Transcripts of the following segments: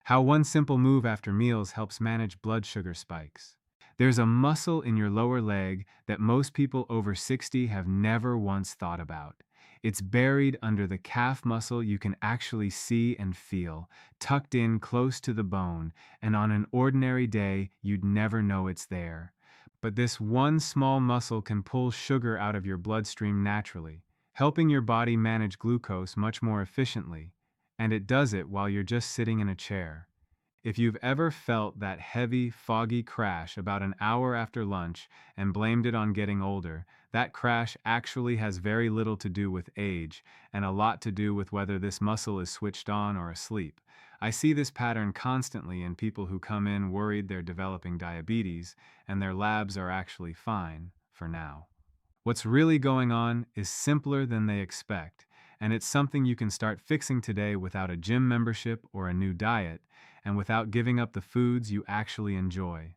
How one simple move after meals helps manage blood sugar spikes. There's a muscle in your lower leg that most people over 60 have never once thought about. It's buried under the calf muscle you can actually see and feel, tucked in close to the bone, and on an ordinary day, you'd never know it's there. But this one small muscle can pull sugar out of your bloodstream naturally, helping your body manage glucose much more efficiently. And it does it while you're just sitting in a chair. If you've ever felt that heavy, foggy crash about an hour after lunch and blamed it on getting older, that crash actually has very little to do with age and a lot to do with whether this muscle is switched on or asleep. I see this pattern constantly in people who come in worried they're developing diabetes and their labs are actually fine, for now. What's really going on is simpler than they expect, and it's something you can start fixing today without a gym membership or a new diet, and without giving up the foods you actually enjoy.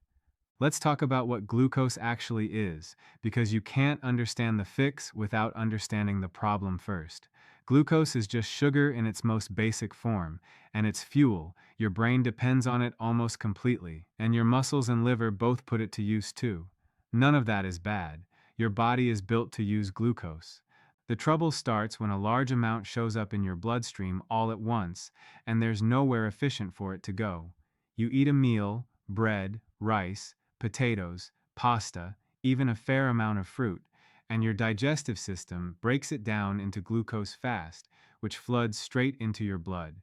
Let's talk about what glucose actually is, because you can't understand the fix without understanding the problem first. Glucose is just sugar in its most basic form, and it's fuel. Your brain depends on it almost completely, and your muscles and liver both put it to use too. None of that is bad. Your body is built to use glucose. The trouble starts when a large amount shows up in your bloodstream all at once, and there's nowhere efficient for it to go. You eat a meal, bread, rice, potatoes, pasta, even a fair amount of fruit, and your digestive system breaks it down into glucose fast, which floods straight into your blood.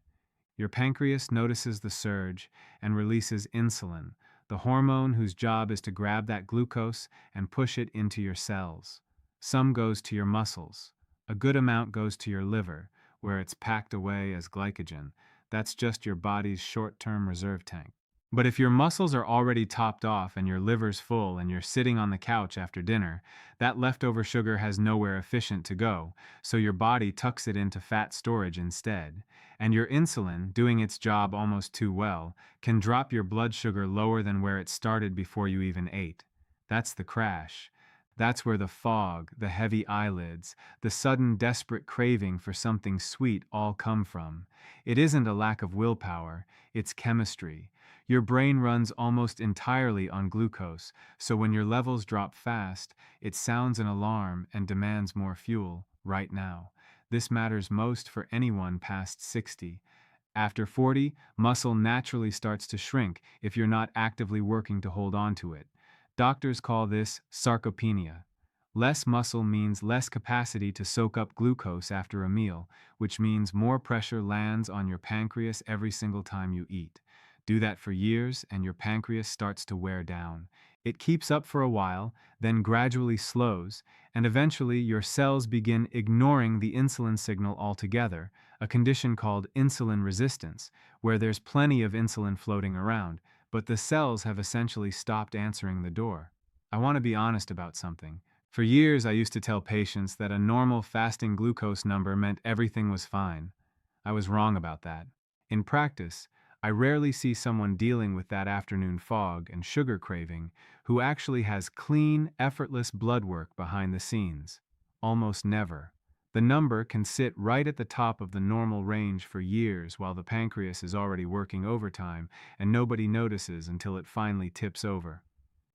Your pancreas notices the surge and releases insulin, the hormone whose job is to grab that glucose and push it into your cells. Some goes to your muscles. A good amount goes to your liver, where it's packed away as glycogen. That's just your body's short-term reserve tank. But if your muscles are already topped off and your liver's full and you're sitting on the couch after dinner, that leftover sugar has nowhere efficient to go, so your body tucks it into fat storage instead. And your insulin, doing its job almost too well, can drop your blood sugar lower than where it started before you even ate. That's the crash. That's where the fog, the heavy eyelids, the sudden desperate craving for something sweet all come from. It isn't a lack of willpower, it's chemistry. Your brain runs almost entirely on glucose, so when your levels drop fast, it sounds an alarm and demands more fuel, right now. This matters most for anyone past 60. After 40, muscle naturally starts to shrink if you're not actively working to hold on to it. Doctors call this sarcopenia. Less muscle means less capacity to soak up glucose after a meal, which means more pressure lands on your pancreas every single time you eat. Do that for years, and your pancreas starts to wear down. It keeps up for a while, then gradually slows, and eventually your cells begin ignoring the insulin signal altogether, a condition called insulin resistance, where there's plenty of insulin floating around, but the cells have essentially stopped answering the door. I want to be honest about something. For years, I used to tell patients that a normal fasting glucose number meant everything was fine. I was wrong about that. In practice, I rarely see someone dealing with that afternoon fog and sugar craving who actually has clean, effortless blood work behind the scenes. Almost never. The number can sit right at the top of the normal range for years while the pancreas is already working overtime and nobody notices until it finally tips over.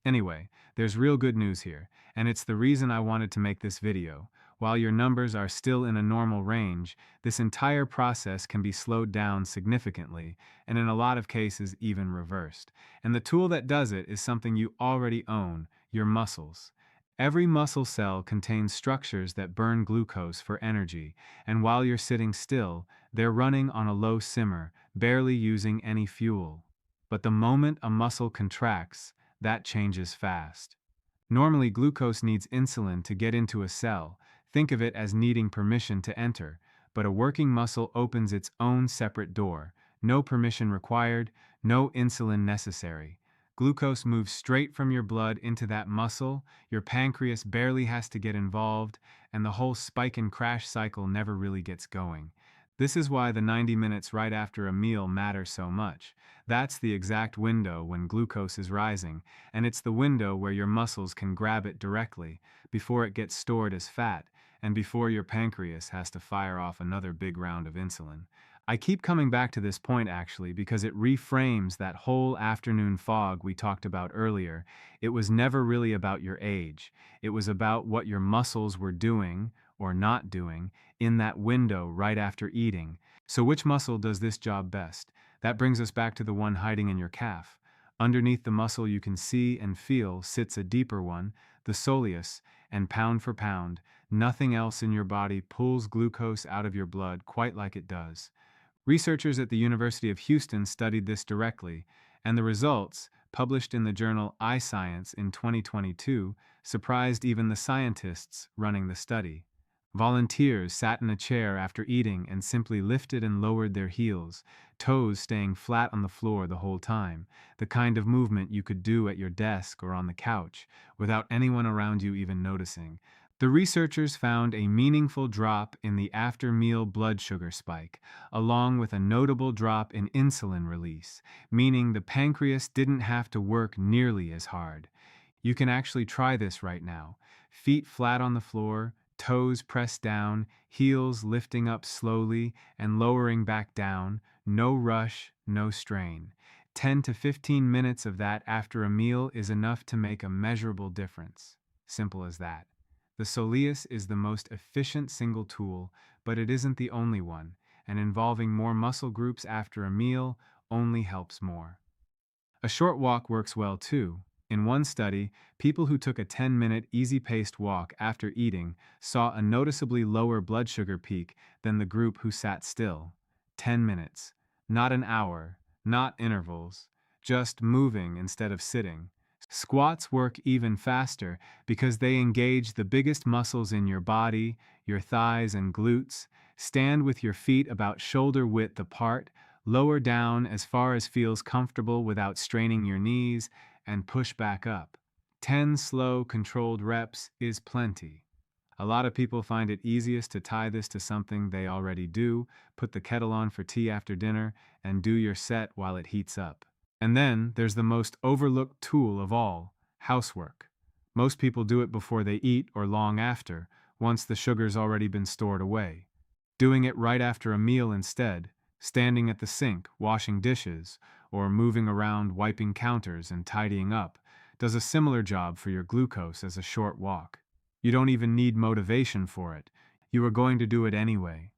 Anyway, there's real good news here, and it's the reason I wanted to make this video. While your numbers are still in a normal range, this entire process can be slowed down significantly, and in a lot of cases even reversed. And the tool that does it is something you already own, your muscles. Every muscle cell contains structures that burn glucose for energy, and while you're sitting still, they're running on a low simmer, barely using any fuel. But the moment a muscle contracts, that changes fast. Normally, glucose needs insulin to get into a cell. Think of it as needing permission to enter, but a working muscle opens its own separate door. No permission required, no insulin necessary. Glucose moves straight from your blood into that muscle, your pancreas barely has to get involved, and the whole spike and crash cycle never really gets going. This is why the 90 minutes right after a meal matter so much. That's the exact window when glucose is rising, and it's the window where your muscles can grab it directly, before it gets stored as fat, and before your pancreas has to fire off another big round of insulin. I keep coming back to this point actually because it reframes that whole afternoon fog we talked about earlier. It was never really about your age. It was about what your muscles were doing or not doing in that window right after eating. So, which muscle does this job best? That brings us back to the one hiding in your calf. Underneath the muscle you can see and feel sits a deeper one, the soleus, and pound for pound, nothing else in your body pulls glucose out of your blood quite like it does. Researchers at the University of Houston studied this directly, and the results, published in the journal iScience in 2022, surprised even the scientists running the study. Volunteers sat in a chair after eating and simply lifted and lowered their heels, toes staying flat on the floor the whole time, the kind of movement you could do at your desk or on the couch, without anyone around you even noticing. The researchers found a meaningful drop in the after-meal blood sugar spike, along with a notable drop in insulin release, meaning the pancreas didn't have to work nearly as hard. You can actually try this right now. Feet flat on the floor, toes pressed down, heels lifting up slowly and lowering back down, no rush, no strain. 10 to 15 minutes of that after a meal is enough to make a measurable difference. Simple as that. The soleus is the most efficient single tool, but it isn't the only one, and involving more muscle groups after a meal only helps more. A short walk works well too. In one study, people who took a 10-minute easy-paced walk after eating saw a noticeably lower blood sugar peak than the group who sat still. 10 minutes. Not an hour, not intervals, just moving instead of sitting. Squats work even faster because they engage the biggest muscles in your body, your thighs and glutes. Stand with your feet about shoulder width apart, lower down as far as feels comfortable without straining your knees, and push back up. 10 slow, controlled reps is plenty. A lot of people find it easiest to tie this to something they already do, put the kettle on for tea after dinner, and do your set while it heats up. And then there's the most overlooked tool of all, housework. Most people do it before they eat or long after, once the sugar's already been stored away. Doing it right after a meal instead, standing at the sink, washing dishes, or moving around wiping counters and tidying up, does a similar job for your glucose as a short walk. You don't even need motivation for it. You are going to do it anyway.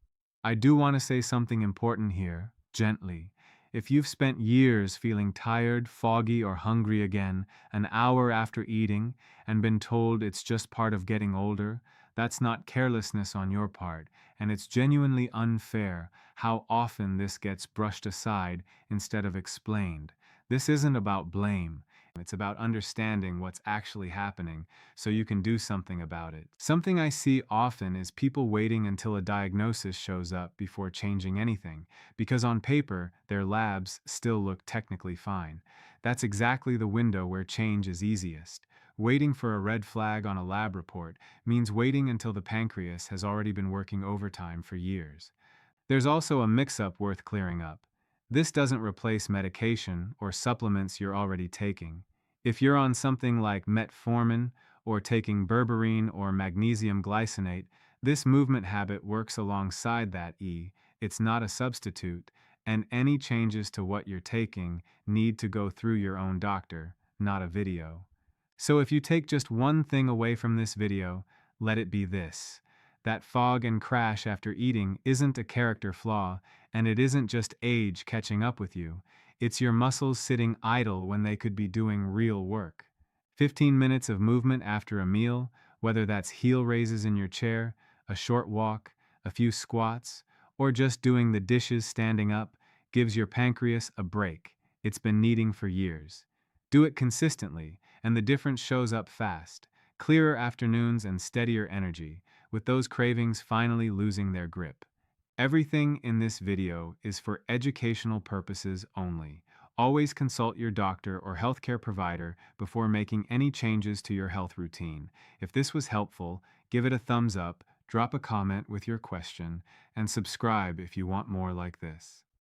I do want to say something important here, gently. If you've spent years feeling tired, foggy, or hungry again an hour after eating and been told it's just part of getting older, that's not carelessness on your part, and it's genuinely unfair how often this gets brushed aside instead of explained. This isn't about blame. It's about understanding what's actually happening so you can do something about it. Something I see often is people waiting until a diagnosis shows up before changing anything, because on paper, their labs still look technically fine. That's exactly the window where change is easiest. Waiting for a red flag on a lab report means waiting until the pancreas has already been working overtime for years. There's also a mix-up worth clearing up. This doesn't replace medication or supplements you're already taking. If you're on something like metformin or taking berberine or magnesium glycinate, this movement habit works alongside that. It's not a substitute, and any changes to what you're taking need to go through your own doctor, not a video. So if you take just one thing away from this video, let it be this. That fog and crash after eating isn't a character flaw, and it isn't just age catching up with you. It's your muscles sitting idle when they could be doing real work. 15 minutes of movement after a meal, whether that's heel raises in your chair, a short walk, a few squats, or just doing the dishes standing up, gives your pancreas a break it's been needing for years. Do it consistently, and the difference shows up fast. Clearer afternoons and steadier energy, with those cravings finally losing their grip. Everything in this video is for educational purposes only. Always consult your doctor or healthcare provider before making any changes to your health routine. If this was helpful, give it a thumbs up, drop a comment with your question, and subscribe if you want more like this.